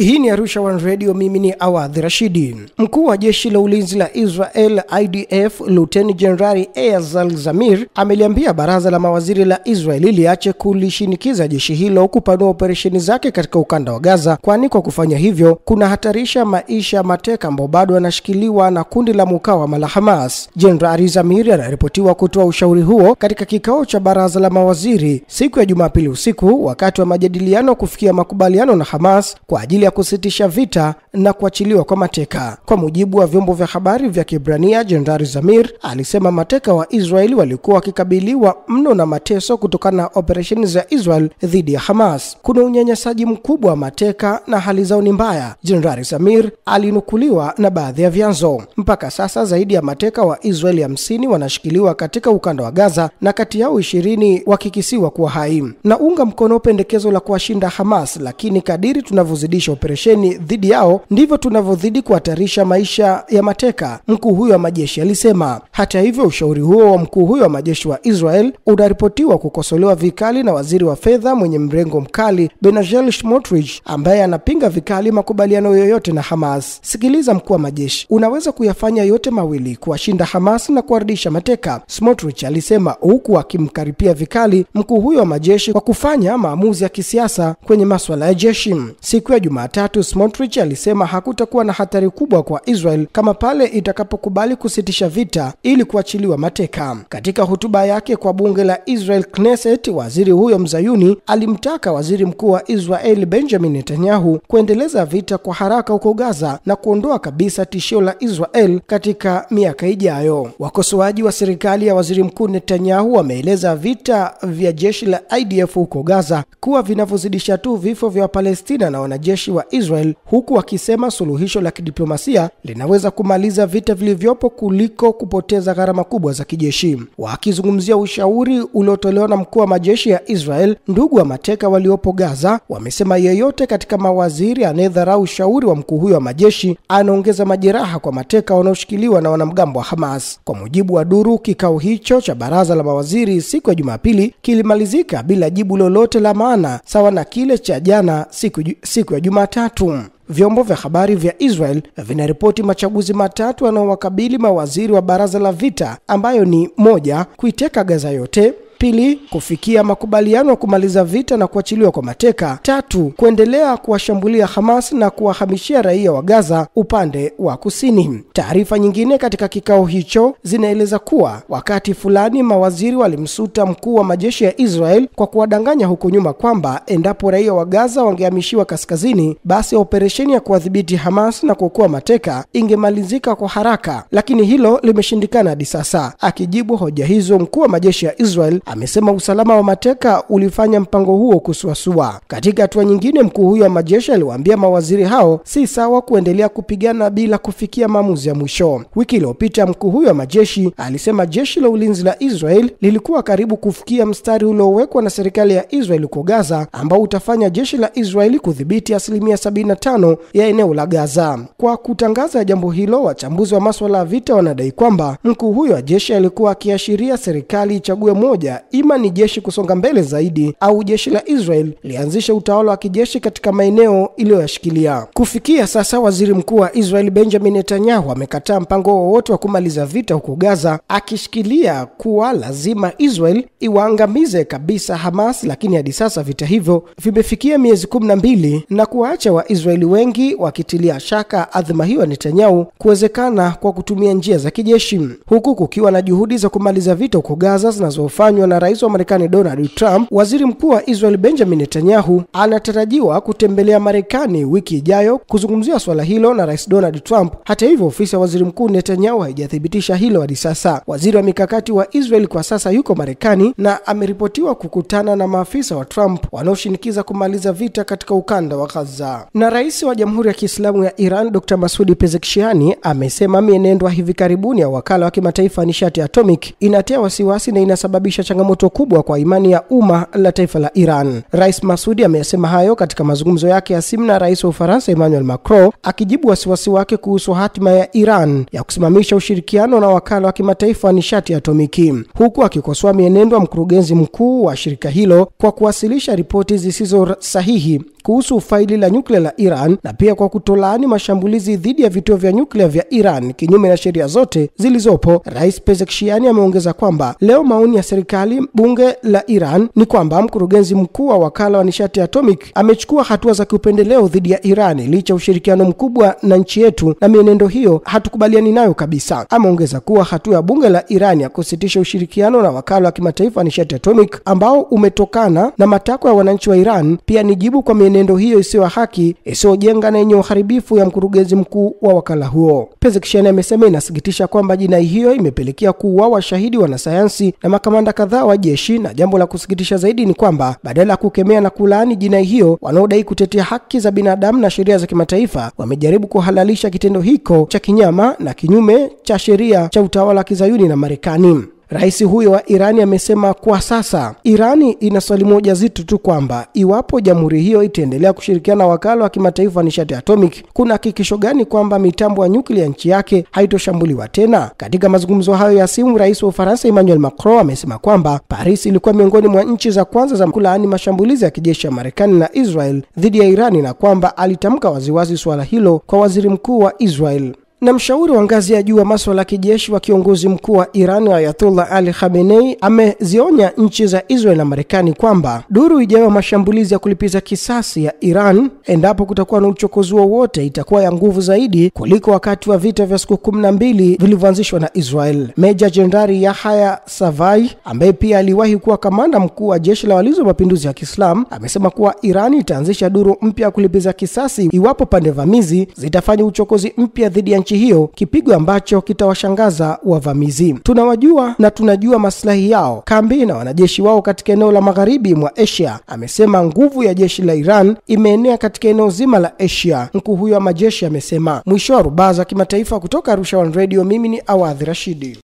Hii ni Arusha One Radio, mimi ni Awadhi Rashidi. Mkuu wa jeshi la ulinzi la Israel IDF Lieutenant General Eyal Zamir ameliambia baraza la mawaziri la Israel liache kulishinikiza jeshi hilo kupanua operesheni zake katika ukanda wa Gaza, kwani kwa kufanya hivyo kuna hatarisha maisha ya mateka ambao bado wanashikiliwa na kundi la mukawama la Hamas. General Zamir anaripotiwa kutoa ushauri huo katika kikao cha baraza la mawaziri siku ya Jumapili usiku wakati wa majadiliano kufikia makubaliano na Hamas kwa ajili ya kusitisha vita na kuachiliwa kwa mateka. Kwa mujibu wa vyombo vya habari vya Kiebrania, General Zamir alisema mateka wa Israeli walikuwa wakikabiliwa mno na mateso kutokana na operesheni za Israel dhidi ya Hamas. Kuna unyanyasaji mkubwa wa mateka na hali zao ni mbaya, General Zamir alinukuliwa na baadhi ya vyanzo. Mpaka sasa zaidi ya mateka wa Israeli 50 wanashikiliwa katika ukanda wa Gaza na kati yao 20 wakikisiwa kuwa hai. Na unga mkono pendekezo la kuwashinda Hamas, lakini kadiri tunavyozidisha operesheni dhidi yao ndivyo tunavyozidi kuhatarisha maisha ya mateka, mkuu huyo wa majeshi alisema. Hata hivyo, ushauri huo wa mkuu huyo wa majeshi wa Israel unaripotiwa kukosolewa vikali na waziri wa fedha mwenye mrengo mkali Bezalel Smotrich, ambaye anapinga vikali makubaliano yoyote na Hamas. Sikiliza mkuu wa majeshi, unaweza kuyafanya yote mawili, kuwashinda Hamas na kuwarudisha mateka, Smotrich alisema, huku akimkaripia vikali mkuu huyo wa majeshi kwa kufanya maamuzi ya kisiasa kwenye masuala ya jeshi. Siku ya Jumatatu, Smotrich alisema hakutakuwa na hatari kubwa kwa Israel kama pale itakapokubali kusitisha vita ili kuachiliwa mateka. Katika hotuba yake kwa bunge la Israel Knesset, waziri huyo mzayuni alimtaka waziri mkuu wa Israel Benjamin Netanyahu kuendeleza vita kwa haraka huko Gaza na kuondoa kabisa tishio la Israel katika miaka ijayo. Wakosoaji wa serikali ya waziri mkuu Netanyahu wameeleza vita vya jeshi la IDF huko Gaza kuwa vinavyozidisha tu vifo vya Palestina na wanajeshi wa Israel, huku wakisema suluhisho la kidiplomasia linaweza kumaliza vita vilivyopo kuliko kupoteza gharama kubwa za kijeshi. Wakizungumzia ushauri uliotolewa na mkuu wa majeshi ya Israel, ndugu wa mateka waliopo Gaza wamesema yeyote katika mawaziri anayedharau ushauri wa mkuu huyo wa majeshi anaongeza majeraha kwa mateka wanaoshikiliwa na wanamgambo wa Hamas. Kwa mujibu wa duru, kikao hicho cha baraza la mawaziri siku ya Jumapili kilimalizika bila jibu lolote la maana, sawa na kile cha jana siku ya Jumatatu. Vyombo vya habari vya Israel vinaripoti machaguzi matatu yanayowakabili mawaziri wa baraza la vita, ambayo ni: moja, kuiteka Gaza yote; pili, kufikia makubaliano ya kumaliza vita na kuachiliwa kwa mateka; tatu, kuendelea kuwashambulia Hamas na kuwahamishia raia wa Gaza upande wa kusini. Taarifa nyingine katika kikao hicho zinaeleza kuwa wakati fulani mawaziri walimsuta mkuu wa majeshi ya Israel kwa kuwadanganya huko nyuma kwamba endapo raia wa Gaza wangehamishiwa kaskazini, basi operesheni ya kuwadhibiti Hamas na kuokoa mateka ingemalizika kwa haraka, lakini hilo limeshindikana hadi sasa. Akijibu hoja hizo, mkuu wa majeshi ya Israel amesema usalama wa mateka ulifanya mpango huo kusuasua. Katika hatua nyingine, mkuu huyo wa majeshi aliwaambia mawaziri hao si sawa kuendelea kupigana bila kufikia maamuzi ya mwisho. Wiki iliyopita, mkuu huyo wa majeshi alisema jeshi la ulinzi la Israel lilikuwa karibu kufikia mstari uliowekwa na serikali ya Israel kwa Gaza, ambao utafanya jeshi la Israeli kudhibiti 75% ya eneo la Gaza. Kwa kutangaza jambo hilo, wachambuzi wa masuala ya vita wanadai kwamba mkuu huyo wa jeshi alikuwa akiashiria serikali ichague moja, ima ni jeshi kusonga mbele zaidi au jeshi la Israel lianzisha utawala wa kijeshi katika maeneo iliyoyashikilia. Kufikia sasa, waziri mkuu wa Israel Benjamin Netanyahu amekataa mpango wowote wa kumaliza vita huko Gaza, akishikilia kuwa lazima Israel iwaangamize kabisa Hamas, lakini hadi sasa vita hivyo vimefikia miezi 12 na kuacha Waisraeli wengi wakitilia shaka adhima hiyo ya Netanyahu kuwezekana kwa kutumia njia za kijeshi, huku kukiwa na juhudi za kumaliza vita huko Gaza zinazofanywa na rais wa Marekani Donald Trump. Waziri mkuu wa Israel Benjamin Netanyahu anatarajiwa kutembelea Marekani wiki ijayo kuzungumzia swala hilo na rais Donald Trump. Hata hivyo, ofisi ya waziri mkuu Netanyahu haijathibitisha hilo hadi sasa. Waziri wa mikakati wa Israel kwa sasa yuko Marekani na ameripotiwa kukutana na maafisa wa Trump wanaoshinikiza kumaliza vita katika ukanda wa Gaza. Na rais wa Jamhuri ya Kiislamu ya Iran Dr. Masoud Pezeshkian amesema mienendo hivi karibuni ya wakala wa kimataifa nishati ya atomic inatia wasiwasi na inasababisha changamoto kubwa kwa imani ya umma la taifa la Iran. Rais Masoud amesema hayo katika mazungumzo yake ya simu na rais wa Ufaransa Emmanuel Macron, akijibu wasiwasi wake kuhusu hatima ya Iran ya kusimamisha ushirikiano na wakala wa kimataifa wa nishati ya atomiki, huku akikosoa mienendo wa mkurugenzi mkuu wa shirika hilo kwa kuwasilisha ripoti zisizo sahihi kuhusu faili la nyuklia la Iran na pia kwa kutolaani mashambulizi dhidi ya vituo vya nyuklia vya Iran kinyume na sheria zote zilizopo. Rais Pezeshkian ameongeza kwamba leo maoni ya serikali bunge la Iran ni kwamba mkurugenzi mkuu wa wakala wa nishati atomic amechukua hatua za kiupendeleo dhidi ya Iran licha ushirikiano mkubwa na nchi yetu, na mienendo hiyo hatukubaliani nayo kabisa. Ameongeza kuwa hatua ya bunge la Iran ya kusitisha ushirikiano na wakala wa kimataifa wa nishati atomic ambao umetokana na matakwa ya wananchi wa Iran pia ni jibu kwa mienendo hiyo isiyo haki, isiyojenga na yenye uharibifu ya mkurugenzi mkuu wa wakala huo. Pezeshkian amesema inasikitisha kwamba jinai hiyo imepelekea kuuawa shahidi wanasayansi na makamanda kadhaa wa jeshi, na jambo la kusikitisha zaidi ni kwamba badala ya kukemea na kulaani jinai hiyo, wanaodai kutetea haki za binadamu na sheria za kimataifa wamejaribu kuhalalisha kitendo hiko cha kinyama na kinyume cha sheria cha utawala wa Kizayuni na Marekani. Rais huyo wa Irani amesema kwa sasa Irani ina swali moja zito tu, kwamba iwapo jamhuri hiyo itaendelea kushirikiana na wakala wa kimataifa wa nishati atomic, kuna hakikisho gani kwamba mitambo ya nyuklia nchi yake haitoshambuliwa tena? Katika mazungumzo hayo ya simu, rais wa Ufaransa Emmanuel Macron amesema kwamba Paris ilikuwa miongoni mwa nchi za kwanza za kulaani mashambulizi ya kijeshi ya Marekani na Israel dhidi ya Irani, na kwamba alitamka waziwazi swala hilo kwa waziri mkuu wa Israel. Na mshauri wa ngazi ya juu wa masuala ya kijeshi wa kiongozi mkuu wa Iran Ayatollah Ali Khamenei amezionya nchi za Israel na Marekani kwamba duru ijayo mashambulizi ya kulipiza kisasi ya Iran, endapo kutakuwa na uchokozi wowote, itakuwa ya nguvu zaidi kuliko wakati wa vita vya siku 12 vilivyoanzishwa na Israel. Meja Jenerali Yahya Savai, ambaye pia aliwahi kuwa kamanda mkuu wa jeshi la walinzi wa mapinduzi ya Kiislamu, amesema kuwa Iran itaanzisha duru mpya kulipiza kisasi iwapo pande vamizi zitafanya uchokozi mpya dhidi ya nchi hiyo, kipigo ambacho kitawashangaza wavamizi. Tunawajua na tunajua maslahi yao, kambi na wanajeshi wao katika eneo la magharibi mwa Asia. Amesema nguvu ya jeshi la Iran imeenea katika eneo zima la Asia, mkuu huyo wa majeshi amesema. Mwisho wa rubaza kimataifa kutoka Arusha One Radio, mimi ni Awadhi Rashidi.